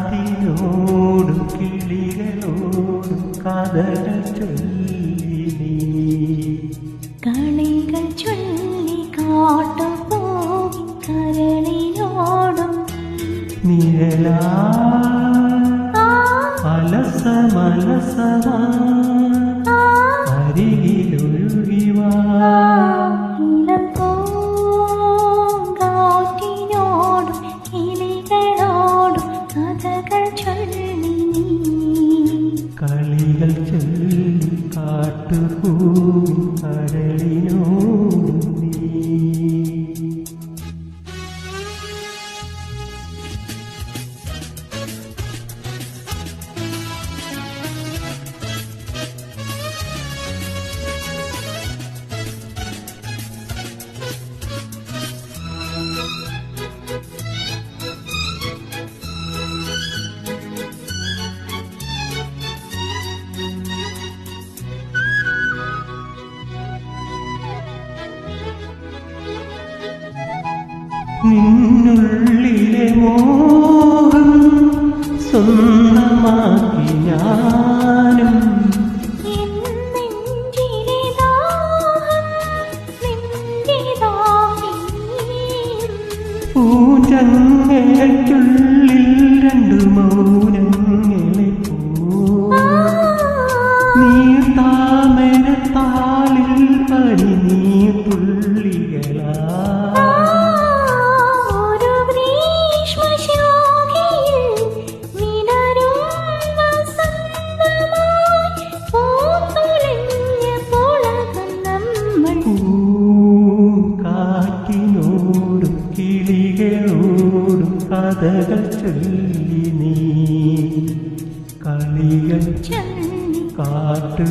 കാറ്റിനോടും കിളികളോടും കഥകൾ ചൊല്ലി കളികൾ ചൊല്ലി കാട്ടുപോയി കരളിനോടും നിഴലാ അലസമലസമാ അരികിലൊഴുകിവാ കളികൾ ചൊല്ലി കാട്ടുപൂവിൻ കരളിനോടും നീ. നിന്നുള്ളിലെ മോഹം സ്വന്തമാക്കി ഞാനും പൂജങ്ങൾക്കുള്ളിൽ രണ്ടു മൗനങ്ങളെ നീർത്താമരത്താളിൽ പനിനീർ തുള്ളികളാ കാറ്റിനോടും കിളികളോടും കഥകൾ ചൊല്ലി നീ കളികൾ കാട്ടു